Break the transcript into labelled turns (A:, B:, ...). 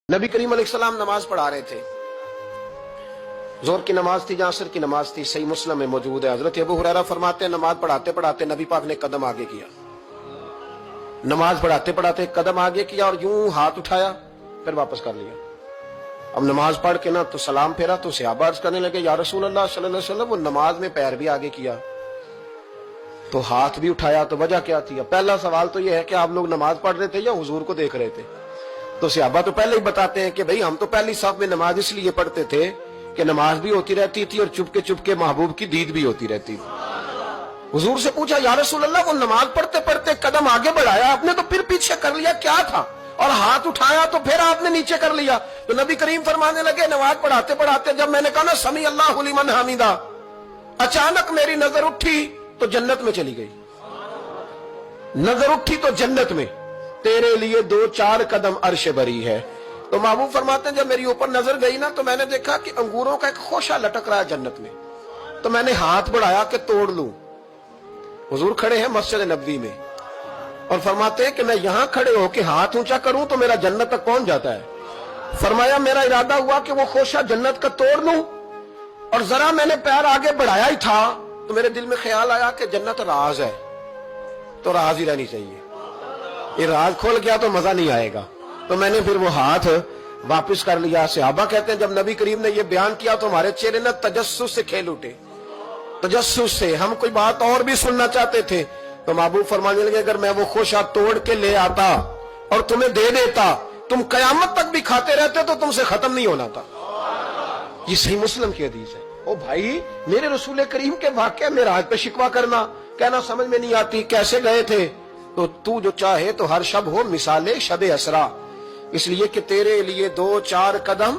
A: नबी करीम अलैहिस्सलाम नमाज पढ़ा रहे थे। जोहर की नमाज थी या असर की नमाज थी, सही मुस्लिम में मौजूद है। हजरत अबू हुरैरा फरमाते हैं नमाज पढ़ाते पढ़ाते नबी पाक ने कदम आगे किया, नमाज पढ़ाते पढ़ाते कदम आगे किया और यूं हाथ उठाया फिर वापस कर लिया। अब नमाज पढ़ के ना तो सलाम फेरा तो सहाबा अर्ज करने लगे या रसूल अल्लाह सल्लल्लाहु अलैहि वसल्लम, वो नमाज में पैर भी आगे किया तो हाथ भी उठाया, तो वजह क्या थी? पहला सवाल तो यह है कि आप लोग नमाज पढ़ रहे थे या हुजूर को देख रहे थे? तो सहाबा तो पहले ही बताते हैं कि भाई हम तो पहली साफ में नमाज इसलिए पढ़ते थे कि नमाज भी होती रहती थी और चुपके चुपके महबूब की दीद भी होती रहती थी। हुजूर से पूछा या रसूल अल्लाह, वो नमाज पढ़ते पढ़ते कदम आगे बढ़ाया आपने तो फिर पीछे कर लिया, क्या था? और हाथ उठाया तो फिर आपने नीचे कर लिया। तो नबी करीम फरमाने लगे नमाज पढ़ाते पढ़ाते जब मैंने कहा ना समी अल्लाहु लिमन हमीदा, अचानक मेरी नजर उठी तो जन्नत में चली गई। नजर उठी तो जन्नत में, तेरे लिए 2-4 कदम अर्श बरी है। तो महबूब फरमाते हैं जब मेरी ऊपर नजर गई ना तो मैंने देखा कि अंगूरों का एक खोशा लटक रहा है जन्नत में। तो मैंने हाथ बढ़ाया कि तोड़ लूं। हुजूर खड़े हैं मस्जिद नबवी में और फरमाते हैं कि मैं यहां खड़े होकर हाथ ऊंचा करूं तो मेरा जन्नत तक पहुंच जाता है। फरमाया मेरा इरादा हुआ कि वो खोशा जन्नत का तोड़ लूं और जरा मैंने पैर आगे बढ़ाया ही था तो मेरे दिल में ख्याल आया कि जन्नत राज है तो राज ही रहनी चाहिए, ये राज खोल गया तो मजा नहीं आएगा। तो मैंने फिर वो हाथ वापस कर लिया। सहाबा कहते हैं जब नबी करीम ने ये बयान किया तो हमारे चेहरे न तजस्सुस से खेल उठे, तजस्सुस से। हम कोई बात और भी सुनना चाहते थे। तो महबूब फरमाने लगे अगर मैं वो खोशा तोड़ के ले आता और तुम्हें दे देता, तुम कयामत तक भी खाते रहते तो तुमसे खत्म नहीं होना था। ये सही मुस्लिम की हदीस है। ओ भाई, मेरे रसूल करीम के वाक़या में राज पे शिकवा करना, कहना समझ में नहीं आती कैसे गए थे। तो तू जो चाहे तो हर शब हो मिसाले शबे असरा, इसलिए कि तेरे लिए 2-4 कदम